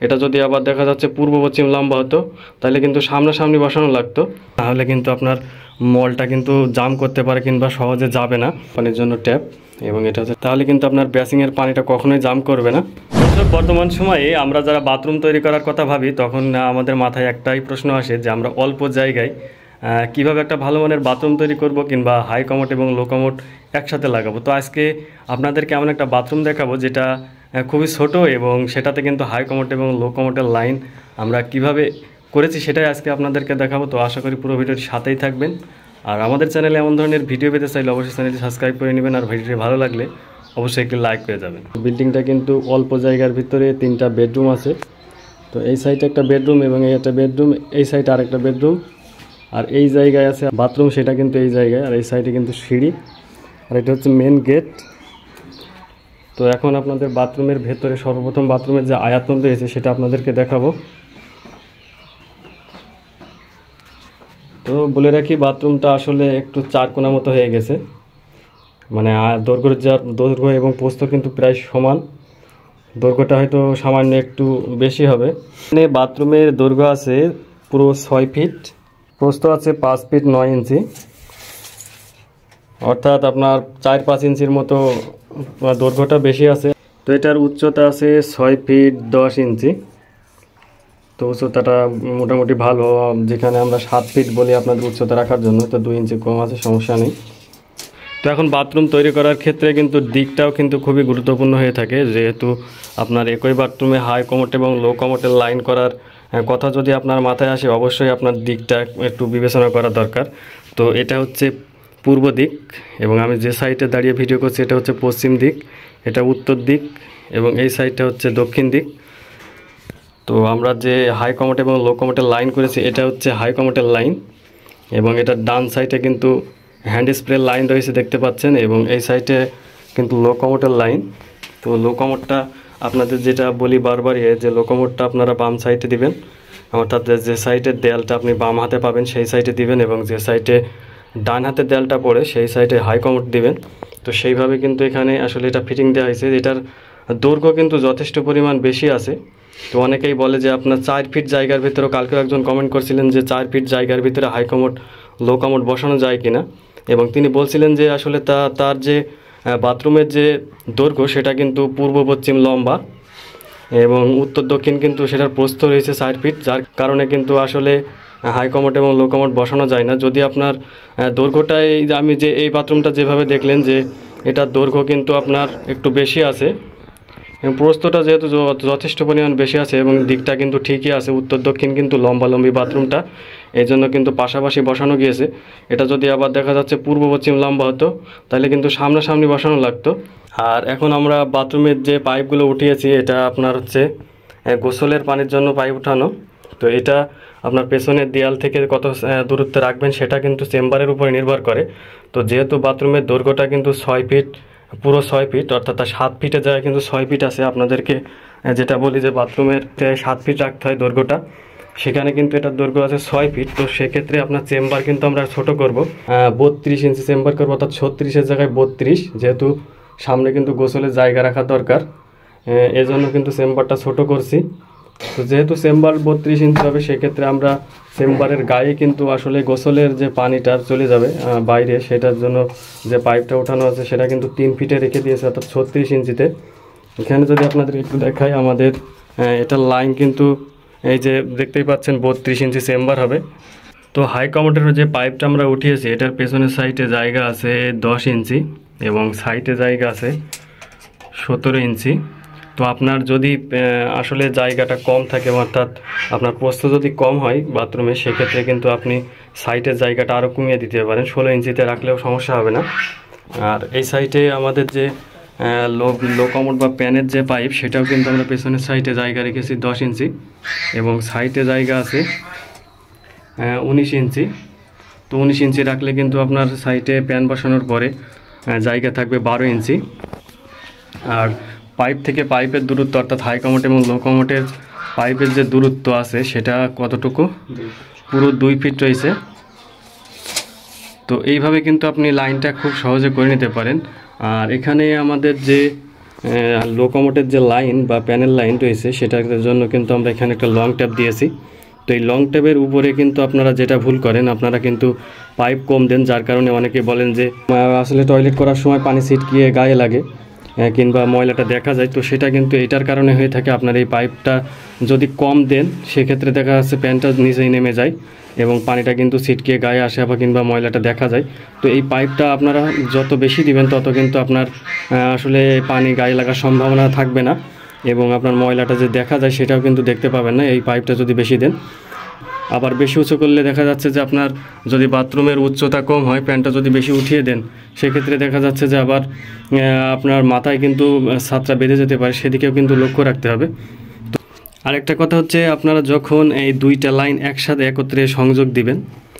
এটা যদি আবার দেখা যাচ্ছে পূর্ব পশ্চিম লম্বা হতো তাহলে কিন্তু সামনাসামনি বসানো লাগতো, তাহলে কিন্তু আপনার মলটা কিন্তু জাম করতে পারে কিংবা সহজে যাবে না। পানির জন্য ট্যাপ এবং এটা হচ্ছে, তাহলে কিন্তু আপনার বেসিংয়ের পানিটা কখনোই জাম করবে না। বর্তমান সময়ে আমরা যারা বাথরুম তৈরি করার কথা ভাবি তখন আমাদের মাথায় একটাই প্রশ্ন আসে যে আমরা অল্প জায়গায় কিভাবে একটা ভালো মানের বাথরুম তৈরি করব কিংবা হাই কমোড এবং লো কমোড একসাথে লাগাবো। তো আজকে আপনাদেরকে এমন একটা বাথরুম দেখাবো যেটা খুবই ছোট এবং সেটাতে কিন্তু হাই কমোড এবং লো কমোডের লাইন আমরা কিভাবে করেছি সেটাই আজকে আপনাদেরকে দেখাবো। তো আশা করি পুরো ভিডিওটি সাথেই থাকবেন। আর আমাদের চ্যানেলে এমন ধরনের ভিডিও পেতে চাইলে অবশ্যই চ্যানেলটি সাবস্ক্রাইব করে নেবেন, আর ভিডিওটি ভালো লাগলে অবশ্যই একটি লাইক করে যাবেন। বিল্ডিংটা কিন্তু অল্প জায়গার ভিতরে 3টা বেডরুম আছে। তো এই সাইডে একটা বেডরুম এবং এই একটা বেডরুম, এই সাইডে আরেকটা বেডরুম, আর এই জায়গায় আছে বাথরুম, সেটা কিন্তু এই জায়গায়, আর এই সাইডে কিন্তু সিঁড়ি, আর এটা হচ্ছে মেন গেট। তো এখন আপনাদের বাথরুমের ভেতরে সর্বপ্রথম বাথরুমের যে আয়তন রয়েছে সেটা আপনাদেরকে দেখাবো। তো বলে রাখি বাথরুমটা আসলে একটু 4 কোণা মতো হয়ে গেছে, মানে দৈর্ঘ্য এবং প্রস্থ কিন্তু প্রায় সমান, দৈর্ঘ্যটা হয়তো সামান্য একটু বেশি হবে। এখানে বাথরুমের দৈর্ঘ্য আছে পুরো 6 ফিট, প্রস্থ আছে 5 ফিট 9 ইঞ্চি, অর্থাৎ আপনার 4-5 ইঞ্চির মতো দৈর্ঘ্যটা বেশি আছে। তো এটার উচ্চতা আছে 6 ফিট 10 ইঞ্চি। তো উচ্চতাটা মোটামুটি ভালো, যেখানে আমরা 7 ফিট বলি আপনাদের উচ্চতা রাখার জন্য, তো 2 ইঞ্চি কম আছে, সমস্যা নেই। তো এখন বাথরুম তৈরি করার ক্ষেত্রে কিন্তু দিকটাও কিন্তু খুবই গুরুত্বপূর্ণ হয়ে থাকে, যেহেতু আপনার একই বাথরুমে হাই কমোড এবং লো কমোডের লাইন করার কথা যদি আপনার মাথায় আসে অবশ্যই আপনার দিকটা একটু বিবেচনা করা দরকার। তো এটা হচ্ছে পূর্ব দিক এবং আমি যে সাইডে দাঁড়িয়ে ভিডিও করছি এটা হচ্ছে পশ্চিম দিক, এটা উত্তর দিক এবং এই সাইডটা হচ্ছে দক্ষিণ দিক। তো আমরা যে হাই কমোড এবং লো কমোডের লাইন করেছি এটা হচ্ছে হাই কমোডের লাইন এবং এটার ডান সাইডে কিন্তু হ্যান্ড স্প্রে লাইন রয়েছে দেখতে পাচ্ছেন, এবং এই সাইডে কিন্তু লো কমোডের লাইন। তো লো কমোডটা আপনাদের যেটা বলি বারবারই যে লো কমোডটা আপনারা বাম সাইডে দিবেন, অর্থাৎ যে সাইডের দেয়ালটা আপনি বাম হাতে পাবেন সেই সাইডে দিবেন, এবং যে সাইডে ডান হাতের দেয়ালটা পড়ে সেই সাইডে হাই কমোড দিবেন। তো সেইভাবে কিন্তু এখানে আসলে এটা ফিটিং দেওয়া হয়েছে। এটার দৈর্ঘ্য কিন্তু যথেষ্ট পরিমাণ বেশি আছে। তো অনেকেই বলে যে আপনার 4 ফিট জায়গার ভিতরে, কালকে একজন কমেন্ট করছিলেন যে 4 ফিট জায়গার ভিতরে হাই কমোড লো কমোড বসানো যায় কিনা, এবং তিনি বলছিলেন যে আসলে তার যে বাথরুমের যে দৈর্ঘ্য সেটা কিন্তু পূর্ব পশ্চিম লম্বা এবং উত্তর দক্ষিণ কিন্তু সেটার প্রস্থ রয়েছে 4 ফিট, যার কারণে কিন্তু আসলে হাই কমোড এবং লো কমোড বসানো যায় না। যদি আপনার দৈর্ঘ্যটাই, আমি যে এই বাথরুমটা যেভাবে দেখলেন যে এটার দৈর্ঘ্য কিন্তু আপনার একটু বেশি আছে এবং প্রস্থটা যেহেতু যথেষ্ট পরিমাণ বেশি আছে এবং দিকটা কিন্তু ঠিকই আছে, উত্তর দক্ষিণ কিন্তু লম্বালম্বি বাথরুমটা, এই জন্য কিন্তু পাশাপাশি বসানো গিয়েছে। এটা যদি আবার দেখা যাচ্ছে পূর্ব পশ্চিম লম্বা হতো তাহলে কিন্তু সামনাসামনি বসানো লাগতো। আর এখন আমরা বাথরুমের যে পাইপগুলো উঠিয়েছি এটা আপনার হচ্ছে গোসলের পানির জন্য পাইপ উঠানো। তো এটা আপনার পেছনের দেয়াল থেকে কত দূরত্বে রাখবেন সেটা কিন্তু চেম্বারের উপরে নির্ভর করে। তো যেহেতু বাথরুমের দৈর্ঘ্যটা কিন্তু 6 ফিট, পুরো 6 ফিট, অর্থাৎ 7 ফিটের জায়গায় কিন্তু 6 ফিট আছে। আপনাদেরকে যেটা বলি যে বাথরুমের 7 ফিট রাখতে হয় দৈর্ঘ্যটা, সেখানে কিন্তু এটার দৈর্ঘ্য আছে 6 ফিট। তো সেক্ষেত্রে আপনার চেম্বার কিন্তু আমরা ছোট করব, 32 ইঞ্চি চেম্বার করবো, অর্থাৎ 36-এর জায়গায় 32, যেহেতু সামনে কিন্তু গোসলের জায়গা রাখা দরকার, এজন্য কিন্তু চেম্বারটা ছোট করছি। তো যেহেতু চেম্বার 32 ইঞ্চি হবে সেক্ষেত্রে আমরা চেম্বারের গায়ে কিন্তু আসলে গোসলের যে পানিটা চলে যাবে বাইরে, সেটার জন্য যে পাইপটা ওঠানো আছে সেটা কিন্তু 3 ফিটে রেখে দিয়েছে, অর্থাৎ 36 ইঞ্চিতে। এখানে যদি আপনাদের একটু দেখাই, আমাদের এটার লাইন কিন্তু এই যে দেখতেই পাচ্ছেন 32 ইঞ্চি চেম্বার হবে। তো হাই কমোডের যে পাইপটা আমরা উঠিয়েছি এটার পেছনের সাইডে জায়গা আছে 10 ইঞ্চি এবং সাইডে জায়গা আছে 17 ইঞ্চি। তো আপনার যদি আসলে জায়গাটা কম থাকে, অর্থাৎ আপনার প্রস্থ যদি কম হয় বাথরুমে, সেক্ষেত্রে কিন্তু আপনি সাইডের জায়গাটা আরও কমিয়ে দিতে পারেন, 16 ইঞ্চিতে রাখলেও সমস্যা হবে না। আর এই সাইডে আমাদের যে লো কমোড বা প্যানের যে পাইপ সেটাও কিন্তু আমরা পেছনের সাইডে জায়গা রেখেছি 10 ইঞ্চি এবং সাইডে জায়গা আছে 19 ইঞ্চি। তো 19 ইঞ্চি রাখলে কিন্তু আপনার সাইডে প্যান বসানোর পরে জায়গা থাকবে 12 ইঞ্চি। আর পাইপ থেকে পাইপের দূরত্ব, অর্থাৎ হাই কমোড এবং লো কমোডের পাইপের যে দূরত্ব আছে সেটা কতটুকু, পুরো 2 ফিট রয়েছে। তো এইভাবে কিন্তু আপনি লাইনটা খুব সহজে করে নিতে পারেন। আর এখানে আমাদের যে লো কমোটের যে লাইন বা প্যানেল লাইন রয়েছে সেটার জন্য কিন্তু আমরা এখানে একটা লং ট্যাপ দিয়েছি। তো এই লং ট্যাপের উপরে কিন্তু আপনারা যেটা ভুল করেন, আপনারা কিন্তু পাইপ কম দেন, যার কারণে অনেকে বলেন যে আসলে টয়লেট করার সময় পানি ছিটকিয়ে গায়ে লাগে কিংবা ময়লাটা দেখা যায়। তো সেটা কিন্তু এটার কারণে হয়ে থাকে। আপনার এই পাইপটা যদি কম দেন সেক্ষেত্রে দেখা যাচ্ছে প্যানটা নিচেই নেমে যায় এবং পানিটা কিন্তু ছিটকিয়ে গায়ে আসে আবার কিংবা ময়লাটা দেখা যায়। তো এই পাইপটা আপনারা যত বেশি দিবেন তত কিন্তু আপনার আসলে পানি গায়ে লাগার সম্ভাবনা থাকবে না এবং আপনার ময়লাটা যে দেখা যায় সেটাও কিন্তু দেখতে পাবেন না এই পাইপটা যদি বেশি দেন। আবার বেশি উঁচু করলে দেখা যাচ্ছে যে আপনার যদি বাথরুমের উচ্চতা কম হয়, প্যানটা যদি বেশি উঠিয়ে দেন সেক্ষেত্রে দেখা যাচ্ছে যে আবার আপনার মাথায় কিন্তু ছাদটা বেঁধে যেতে পারে, সেদিকেও কিন্তু লক্ষ্য রাখতে হবে। আরেকটা কথা হচ্ছে, আপনারা যখন এই দুইটা লাইন একসাথে একত্রে সংযোগ দিবেন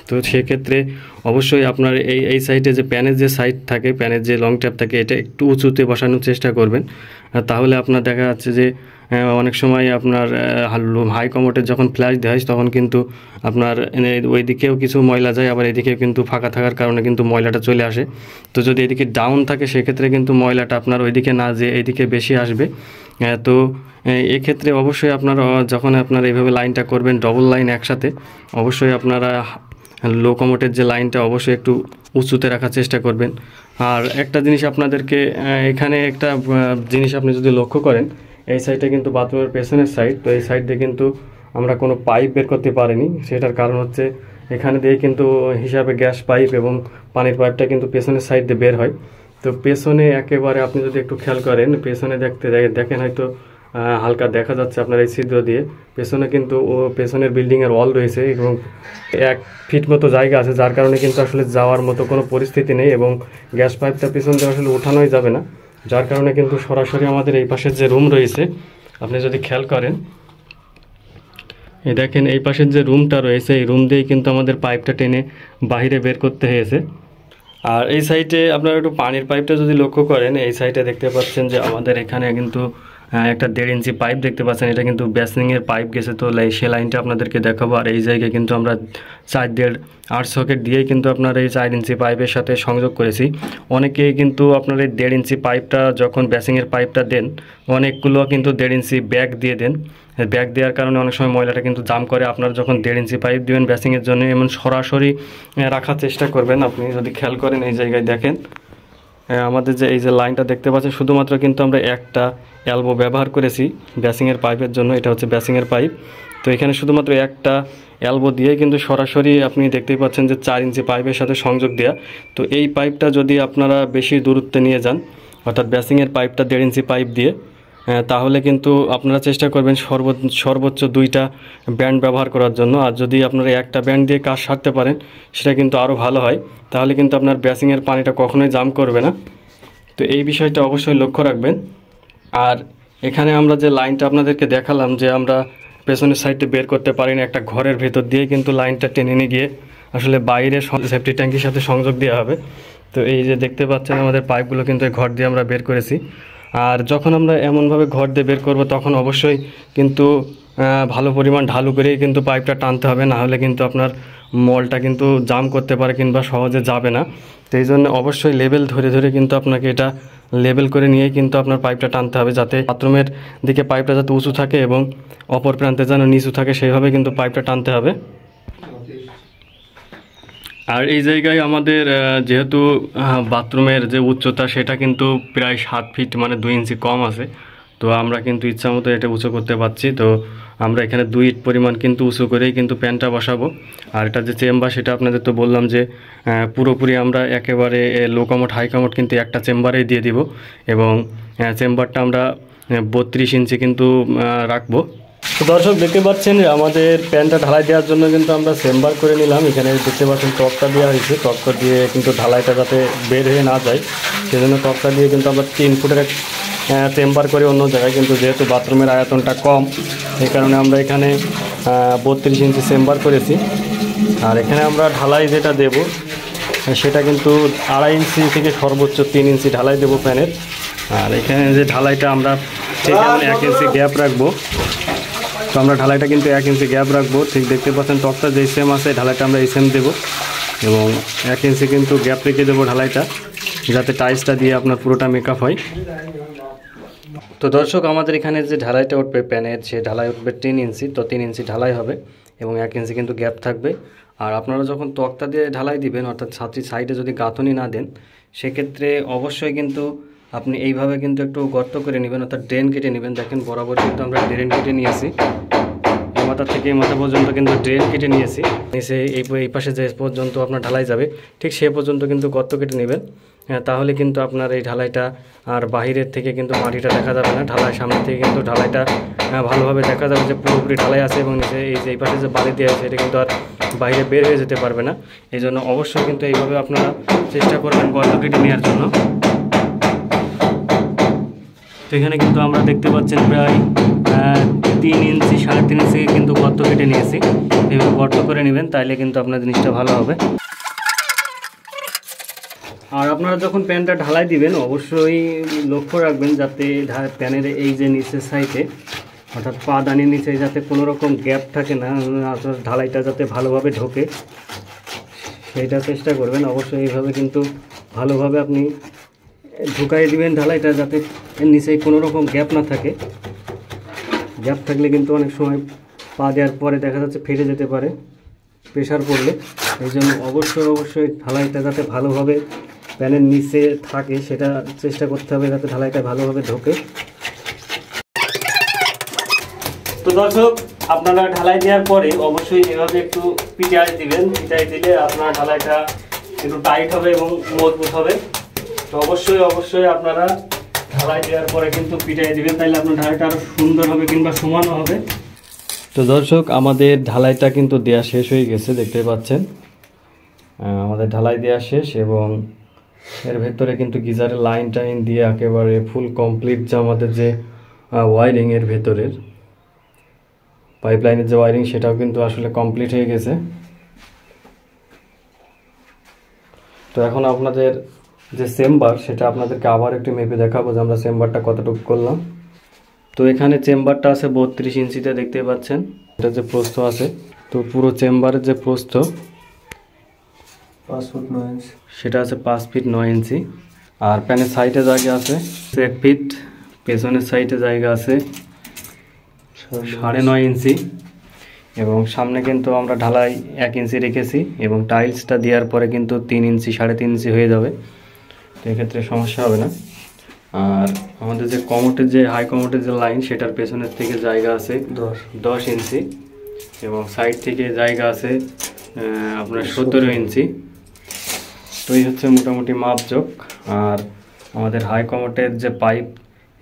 তো সেক্ষেত্রে অবশ্যই আপনার এই সাইডে যে প্যানের যে সাইড থাকে, প্যানের যে লং ট্যাপ থাকে, এটা একটু উঁচুতে বসানোর চেষ্টা করবেন। তাহলে আপনার দেখা যাচ্ছে যে অনেক সময় আপনার হাই কমোটের যখন ফ্ল্যাশ দেয় তখন কিন্তু আপনার ওই দিকেও কিছু ময়লা যায়, আবার এদিকেও কিন্তু ফাঁকা থাকার কারণে কিন্তু ময়লাটা চলে আসে। তো যদি এদিকে ডাউন থাকে সেক্ষেত্রে কিন্তু ময়লাটা আপনার ওইদিকে না যেয়ে এইদিকে বেশি আসবে। তো এক্ষেত্রে অবশ্যই আপনারা যখন আপনারা এইভাবে লাইনটা করবেন ডবল লাইন একসাথে, অবশ্যই আপনারা লো কমোটের যে লাইনটা অবশ্যই একটু উঁচুতে রাখার চেষ্টা করবেন। আর একটা জিনিস আপনাদেরকে এখানে একটা জিনিস আপনি যদি লক্ষ্য করেন, এই সাইডটা কিন্তু বাথরুমের পেছনের সাইড। তো এই সাইড দিয়ে কিন্তু আমরা কোনো পাইপ বের করতে পারিনি। সেটার কারণ হচ্ছে এখানে দিয়ে কিন্তু হিসাবে গ্যাস পাইপ এবং পানির পাইপটা কিন্তু পেছনের সাইড দিয়ে বের হয়। তো পেছনে একেবারে আপনি যদি একটু খেয়াল করেন, পেছনে দেখেন হয়তো হালকা দেখা যাচ্ছে আপনার এই ছিদ্র দিয়ে, পেছনে কিন্তু পেছনের বিল্ডিংয়ের ওয়াল রয়েছে এবং 1 ফিট মতো জায়গা আছে, যার কারণে কিন্তু আসলে যাওয়ার মতো কোনো পরিস্থিতি নেই এবং গ্যাস পাইপটা পেছন দিয়ে আসলে উঠানোই যাবে না, যার কারণে কিন্তু সরাসরি আমাদের এই পাশের যে রুম রয়েছে আপনি যদি খেয়াল করেন, এই দেখেন এই পাশের যে রুমটা রয়েছে এই রুম দিয়েই কিন্তু আমাদের পাইপটা টেনে বাইরে বের করতে হয়েছে। আর এই সাইডে আপনারা একটু পানির পাইপটা যদি লক্ষ্য করেন, এই সাইডে দেখতে পাচ্ছেন যে আমাদের এখানে কিন্তু একটা 1.5 ইঞ্চি পাইপ দেখতে পাচ্ছেন, এটা কিন্তু বেসিংয়ের পাইপ গেছে। তো সে লাইনটা আপনাদেরকে দেখাবো। আর এই জায়গায় কিন্তু আমরা 4.5 সকেট দিয়েই কিন্তু আপনার এই 4 ইঞ্চি পাইপের সাথে সংযোগ করেছি। অনেকেই কিন্তু আপনার এই 1.5 ইঞ্চি পাইপটা যখন বেসিংয়ের পাইপটা দেন, অনেকগুলো কিন্তু 1.5 ইঞ্চি ব্যাগ দিয়ে দেন। ব্যাগ দেওয়ার কারণে অনেক সময় ময়লাটা কিন্তু জাম করে। আপনারা যখন 1.5 ইঞ্চি পাইপ দেবেন বেসিংয়ের জন্য, এমন সরাসরি রাখার চেষ্টা করবেন। আপনি যদি খেয়াল করেন এই জায়গায় দেখেন আমাদের যে এই যে লাইনটা দেখতে পাচ্ছেন, শুধুমাত্র কিন্তু আমরা একটা এলবো ব্যবহার করেছি বেসিংয়ের পাইপের জন্য। এটা হচ্ছে বেসিংয়ের পাইপ। তো এখানে শুধুমাত্র একটা এলবো দিয়ে কিন্তু সরাসরি আপনি দেখতেই পাচ্ছেন যে 4 ইঞ্চি পাইপের সাথে সংযোগ দেওয়া। তো এই পাইপটা যদি আপনারা বেশি দূরত্বে নিয়ে যান, অর্থাৎ বেসিংয়ের পাইপটা 1.5 ইঞ্চি পাইপ দিয়ে, তাহলে কিন্তু আপনারা চেষ্টা করবেন সর্বোচ্চ 2টা ব্যান্ড ব্যবহার করার জন্য। আর যদি আপনারা একটা ব্যান্ড দিয়ে কাজ সারতে পারেন সেটা কিন্তু আরও ভালো হয়, তাহলে কিন্তু আপনার বেসিংয়ের পানিটা কখনোই জাম করবে না। তো এই বিষয়টা অবশ্যই লক্ষ্য রাখবেন। আর এখানে আমরা যে লাইনটা আপনাদেরকে দেখালাম যে আমরা পেছনের সাইডে বের করতে পারি না, একটা ঘরের ভেতর দিয়ে কিন্তু লাইনটা টেনে নিয়ে গিয়ে আসলে বাইরে সেফটি ট্যাঙ্কির সাথে সংযোগ দেওয়া হবে। তো এই যে দেখতে পাচ্ছেন আমাদের পাইপগুলো কিন্তু এই ঘর দিয়ে আমরা বের করেছি। আর যখন আমরা এমনভাবে ঘর দিয়ে বের করব তখন অবশ্যই কিন্তু ভালো পরিমাণ ঢালু করেই কিন্তু পাইপটা টানতে হবে, না হলে কিন্তু আপনার মলটা কিন্তু জাম করতে পারে কিংবা সহজে যাবে না। তো এই জন্য অবশ্যই লেভেল ধরে ধরে কিন্তু আপনাকে এটা লেভেল করে নিয়েই কিন্তু আপনার পাইপটা টানতে হবে, যাতে বাথরুমের দিকে পাইপটা যাতে উঁচু থাকে এবং অপর প্রান্তে যেন নিচু থাকে সেইভাবে কিন্তু পাইপটা টানতে হবে। আর এই জায়গায় আমাদের যেহেতু বাথরুমের যে উচ্চতা সেটা কিন্তু প্রায় 7 ফিট মানে 2 ইঞ্চি কম আছে। তো আমরা কিন্তু ইচ্ছা মতো এটা উঁচু করতে পারছি। তো আমরা এখানে 2 ইট পরিমাণ কিন্তু উঁচু করেই কিন্তু প্যানটা বসাবো। আর এটা যে চেম্বার সেটা আপনাদের তো বললাম যে পুরোপুরি আমরা একেবারে লো কমোট হাই কমোট কিন্তু একটা চেম্বারেই দিয়ে দিব এবং চেম্বারটা আমরা 32 ইঞ্চি কিন্তু রাখবো। তো দর্শক দেখতে পাচ্ছেন আমাদের প্যানটা ঢালাই দেওয়ার জন্য কিন্তু আমরা চেম্বার করে নিলাম। এখানে দেখতে পাচ্ছেন টপটা দেওয়া হয়েছে, টপটা দিয়ে কিন্তু ঢালাইটা যাতে বের হয়ে না যায় সেজন্য টপটা দিয়ে কিন্তু আমরা 3 ফুটের চেম্বার করে অন্য জায়গায়, কিন্তু যেহেতু বাথরুমের আয়তনটা কম এই কারণে আমরা এখানে 32 ইঞ্চি চেম্বার করেছি। আর এখানে আমরা ঢালাই যেটা দেব সেটা কিন্তু 2.5 ইঞ্চি থেকে সর্বোচ্চ 3 ইঞ্চি ঢালাই দেবো প্যানের। আর এখানে যে ঢালাইটা আমরা ঠিক 1 ইঞ্চি গ্যাপ রাখবো। তো আমরা ঢালাইটা কিন্তু 1 ইঞ্চি গ্যাপ রাখবো। ঠিক দেখতে পাচ্ছেন টপটা যেই সেম আছে ঢালাইটা আমরা এই সেম দেবো এবং 1 ইঞ্চি কিন্তু গ্যাপ রেখে দেবো ঢালাইটা, যাতে টাইলসটা দিয়ে আপনার পুরোটা মেকআপ হয়। তো দর্শক, আমাদের এখানে যে ঢালাইটা উঠবে প্যানের, সে ঢালাই উঠবে 3 ইঞ্চি। তো 3 ইঞ্চি ঢালাই হবে এবং 1 ইঞ্চি কিন্তু গ্যাপ থাকবে। আর আপনারা যখন তক্তা দিয়ে ঢালাই দিবেন, অর্থাৎ ছাত্রী সাইডে যদি গাঁথনি না দেন, সেক্ষেত্রে অবশ্যই কিন্তু আপনি এইভাবে কিন্তু একটু গর্ত করে নেবেন, অর্থাৎ ড্রেন কেটে নেবেন। দেখেন বরাবর কিন্তু আমরা ড্রেন কেটে নিয়েছি, এই মাথা থেকে এই মাথা পর্যন্ত কিন্তু ড্রেন কেটে নিয়েছি। নিচে এই পাশে যে পর্যন্ত আপনার ঢালাই যাবে, ঠিক সে পর্যন্ত কিন্তু গর্ত কেটে নেবেন। তাহলে কিন্তু আপনার এই ঢালাইটা আর বাহিরের থেকে কিন্তু মাটিটা দেখা যাবে না, ঢালাই সামনে থেকে কিন্তু ঢালাইটা ভালোভাবে দেখা যাবে যে পুরোপুরি ঢালাই আছে। এবং নিচে এই পাশে যে বালি দেওয়া আছে, এটা কিন্তু আর বাইরে বের হয়ে যেতে পারবে না। এই জন্য অবশ্যই কিন্তু এইভাবে আপনারা চেষ্টা করবেন গর্ত কেটে নেওয়ার জন্য। তো এখানে কিন্তু আমরা দেখতে পাচ্ছেন প্রায় 3 ইঞ্চি 3.5 ইঞ্চি কিন্তু গর্ত কেটে নিয়েছি। এইভাবে গর্ত করে নেবেন, তাইলে কিন্তু আপনার জিনিসটা ভালো হবে। আর আপনারা যখন প্যানটা ঢালাই দিবেন, অবশ্যই লক্ষ্য রাখবেন যাতে প্যানের এই যে নিচের সাইডে, অর্থাৎ পা দানির নিচে যাতে কোনো রকম গ্যাপ থাকে না, আপনার ঢালাইটা যাতে ভালোভাবে ঢোকে সেইটা চেষ্টা করবেন। অবশ্যই এইভাবে কিন্তু ভালোভাবে আপনি ঢুকাই দিবেন ঢালাইটা, যাতে এর নিচে কোনো রকম গ্যাপ না থাকে। গ্যাপ থাকলে কিন্তু অনেক সময় পা দেওয়ার পরে দেখা যাচ্ছে ফেটে যেতে পারে প্রেশার পড়লে। এই জন্য অবশ্যই ঢালাইটা যাতে ভালোভাবে প্যানের নিচে থাকে সেটা চেষ্টা করতে হবে, যাতে ঢালাইটা ভালোভাবে ঢোকে। তো দর্শক, আপনারা ঢালাই দেওয়ার পরে অবশ্যই এভাবে একটু পিটাই দিবেন। পিটাই দিলে আপনার ঢালাইটা একটু টাইট হবে এবং মজবুত হবে। তো অবশ্যই আপনারা ঢালাই দেওয়ার পরে কিন্তু পিটাই দিবেন, তাইলে আপনার ঢালাইটা আরও সুন্দর হবে কিংবা সমানও হবে। তো দর্শক, আমাদের ঢালাইটা কিন্তু দেওয়া শেষ হয়ে গেছে, দেখতে পাচ্ছেন আমাদের ঢালাই দেওয়া শেষ। এবং এর ভেতরে কিন্তু গিজারের লাইন টাইন দিয়ে একেবারে ফুল কমপ্লিট, যে আমাদের যে ওয়ারিং এর ভেতরের পাইপলাইনের যে ওয়ারিং, সেটাও কিন্তু আসলে কমপ্লিট হয়ে গেছে। তো এখন আপনাদের যে চেম্বার, সেটা আপনাদেরকে আবার একটু মেপে দেখাবো যে আমরা চেম্বারটা কতটুকু করলাম। তো এখানে চেম্বারটা আছে 32 ইঞ্চিতে, দেখতে পাচ্ছেন। এটা যে প্রস্থ আছে, তো পুরো চেম্বারের যে প্রস্থ 5 ফুট 9 ইঞ্চি, সেটা আছে 5 ফিট 9 ইঞ্চি। আর প্যানের সাইডে জায়গা আছে 1 ফিট, পেছনের সাইডে জায়গা আছে 9.5 ইঞ্চি। এবং সামনে কিন্তু আমরা ঢালাই 1 ইঞ্চি রেখেছি, এবং টাইলসটা দেওয়ার পরে কিন্তু 3 ইঞ্চি 3.5 ইঞ্চি হয়ে যাবে। তো এক্ষেত্রে সমস্যা হবে না। আর আমাদের যে কমোটের যে হাই কমোটের যে লাইন, সেটার পেছনের থেকে জায়গা আছে 10 ইঞ্চি, এবং সাইড থেকে জায়গা আছে আপনার 17 ইঞ্চি। তো এই হচ্ছে মোটামুটি মাপজোক। আর আমাদের হাই কমোটের যে পাইপ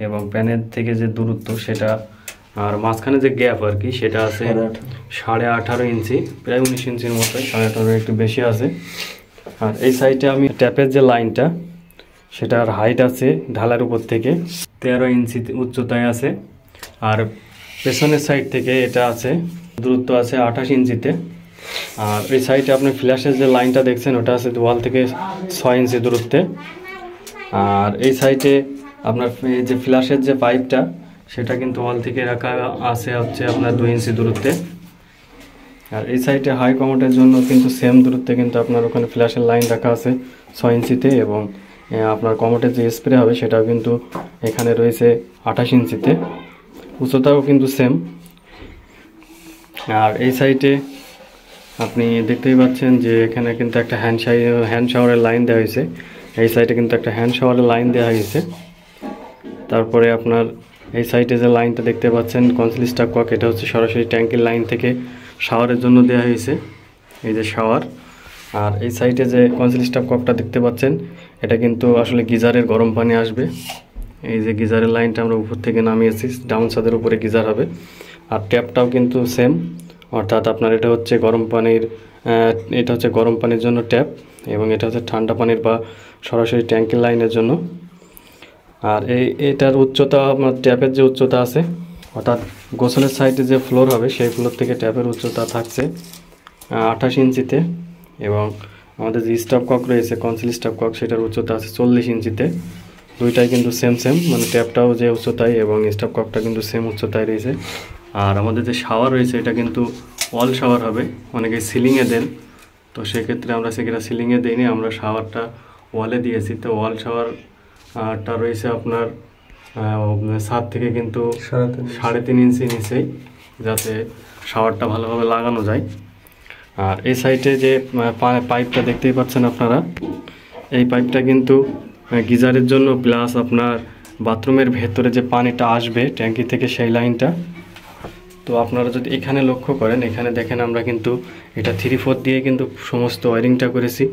এবং প্যানের থেকে যে দূরত্ব, সেটা আর মাঝখানে যে গ্যাপ আর কি, সেটা আছে 18.5 ইঞ্চি, প্রায় 19 ইঞ্চির মতো, 18.5 একটু বেশি আছে। আর এই সাইডে আমি ট্যাপের যে লাইনটা, সেটার হাইট আছে ঢালার উপর থেকে 13 ইঞ্চি উচ্চতায় আছে। আর পেছনের সাইড থেকে এটা আছে দূরত্ব আছে 28 ইঞ্চিতে। আর এই সাইডে আপনি ফ্ল্যাশের যে লাইনটা দেখছেন, ওটা আছে ওয়াল থেকে 6 ইঞ্চি দূরত্বে। আর এই সাইডে আপনার যে ফ্ল্যাশের যে পাইপটা, সেটা কিন্তু ওয়াল থেকে রাখা আছে হচ্ছে আপনার 2 ইঞ্চি দূরত্বে। আর এই সাইডে হাই কমোটের জন্য কিন্তু সেম দূরত্বে কিন্তু আপনার ওখানে ফ্ল্যাশের লাইন রাখা আছে 6 ইঞ্চিতে। এবং আপনার কমোটের যে স্প্রে হবে, সেটাও কিন্তু এখানে রয়েছে 28 ইঞ্চিতে, উচ্চতাও কিন্তু সেম। আর এই সাইডে আপনি দেখতেই পাচ্ছেন যে এখানে কিন্তু একটা হ্যান্ড শাওয়ারের লাইন দেওয়া হয়েছে। এই সাইডে কিন্তু একটা হ্যান্ড শাওয়ারের লাইন দেওয়া হয়েছে। তারপরে আপনার এই সাইডে যে লাইনটা দেখতে পাচ্ছেন কনসিল স্টাক কক, এটা হচ্ছে সরাসরি ট্যাঙ্কির লাইন থেকে শাওয়ারের জন্য দেওয়া হয়েছে, এই যে শাওয়ার। আর এই সাইডে যে কনসিল স্টাক ককটা দেখতে পাচ্ছেন, এটা কিন্তু আসলে গিজারের গরম পানি আসবে। এই যে গিজারের লাইনটা আমরা উপর থেকে নামিয়েছি, ডাউন ছাদের উপরে গিজার হবে। আর ট্যাপটাও কিন্তু সেম, অর্থাৎ আপনার এটা হচ্ছে গরম পানির জন্য ট্যাপ, এবং এটা হচ্ছে ঠান্ডা পানির বা সরাসরি ট্যাঙ্কির লাইনের জন্য। আর এটার উচ্চতা, আপনার ট্যাপের যে উচ্চতা আছে, অর্থাৎ গোসলের সাইডে যে ফ্লোর হবে, সেই ফ্লোর থেকে ট্যাপের উচ্চতা থাকছে 28 ইঞ্চিতে। এবং আমাদের যে স্টপ কক রয়েছে কনসিল স্টপ কক, সেটার উচ্চতা আছে 40 ইঞ্চিতে। দুইটাই কিন্তু সেম, মানে ট্যাপটাও যে উচ্চতায় এবং স্টপ ককটা কিন্তু সেম উচ্চতায় রয়েছে। আর আমাদের যে শাওয়ার রয়েছে, এটা কিন্তু ওয়াল শাওয়ার হবে। অনেকে সিলিংয়ে দেন, তো সেক্ষেত্রে আমরা সেটা সিলিংয়ে দিইনি, আমরা শাওয়ারটা ওয়ালে দিয়েছি। তো ওয়াল শাওয়ারটা রয়েছে আপনার ছাদ থেকে কিন্তু 3.5 ইঞ্চি নিচেই, যাতে শাওয়ারটা ভালোভাবে লাগানো যায়। আর এই সাইডে যে পাইপটা দেখতেই পাচ্ছেন আপনারা, এই পাইপটা কিন্তু গিজারের জন্য, প্লাস আপনার বাথরুমের ভেতরে যে পানিটা আসবে ট্যাঙ্কি থেকে সেই লাইনটা। তো আপনারা যদি এখানে লক্ষ্য করেন, এখানে দেখেন আমরা কিন্তু এটা 3/4 দিয়ে কিন্তু সমস্ত ওয়ারিংটা করেছি,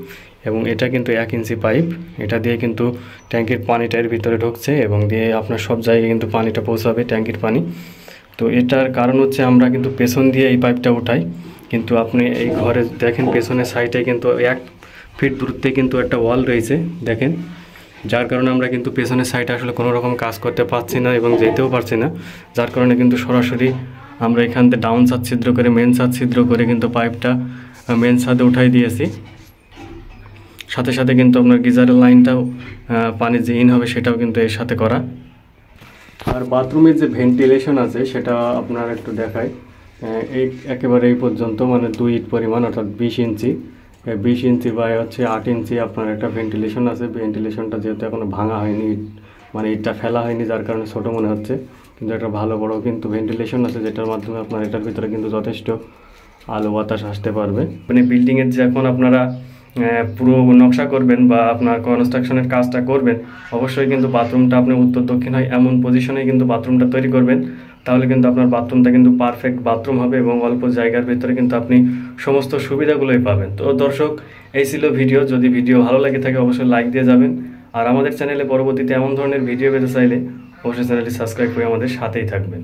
এবং এটা কিন্তু 1 ইঞ্চি পাইপ, এটা দিয়ে কিন্তু ট্যাঙ্কির পানিটা এর ভিতরে ঢুকছে এবং দিয়ে আপনার সব জায়গায় কিন্তু পানিটা পৌঁছাবে, ট্যাঙ্কির পানি। তো এটার কারণ হচ্ছে আমরা কিন্তু পেছন দিয়ে এই পাইপটা উঠাই, কিন্তু আপনি এই ঘরে দেখেন পেছনের সাইডে কিন্তু 1 ফিট দূরত্বে কিন্তু একটা ওয়াল রয়েছে দেখেন, যার কারণে আমরা কিন্তু পেছনের সাইডে আসলে কোনো রকম কাজ করতে পারছি না এবং যেতেও পারছি না, যার কারণে কিন্তু সরাসরি আমরা এখান থেকে ডাউন ছাদ ছিদ্র করে মেন ছাদ ছিদ্র করে কিন্তু পাইপটা মেন ছাদে উঠাই দিয়েছি। সাথে সাথে কিন্তু আপনার গিজারের লাইনটাও পানি যে ইন হবে সেটাও কিন্তু এর সাথে করা। আর বাথরুমের যে ভেন্টিলেশন আছে সেটা আপনার একটু দেখাই। এই একেবারে এই পর্যন্ত মানে 2 ইট পরিমাণ, অর্থাৎ 20 ইঞ্চি 20 ইঞ্চি বাই হচ্ছে 8 ইঞ্চি আপনার একটা ভেন্টিলেশন আছে। ভেন্টিলেশনটা যেহেতু এখনও ভাঙা হয়নি, মানে ইটটা ফেলা হয়নি, যার কারণে ছোটো মনে হচ্ছে, কিন্তু একটা ভালো বড় কিন্তু ভেন্টিলেশন আছে, যেটার মাধ্যমে আপনার এটার ভিতরে কিন্তু যথেষ্ট আলো বাতাস আসতে পারবে। মানে বিল্ডিংয়ের যখন আপনারা পুরো নকশা করবেন বা আপনার কনস্ট্রাকশনের কাজটা করবেন, অবশ্যই কিন্তু বাথরুমটা আপনি উত্তর দক্ষিণ হয় এমন পজিশনে কিন্তু বাথরুমটা তৈরি করবেন, তাহলে কিন্তু আপনার বাথরুমটা কিন্তু পারফেক্ট বাথরুম হবে এবং অল্প জায়গার ভিতরে কিন্তু আপনি সমস্ত সুবিধাগুলোই পাবেন। তো দর্শক, এই ছিল ভিডিও। যদি ভিডিও ভালো লাগে থাকে অবশ্যই লাইক দিয়ে যাবেন, আর আমাদের চ্যানেলে পরবর্তীতে এমন ধরনের ভিডিও পেতে চাইলে অবশ্যই চ্যানেলটি সাবস্ক্রাইব করে আমাদের সাথেই থাকবেন।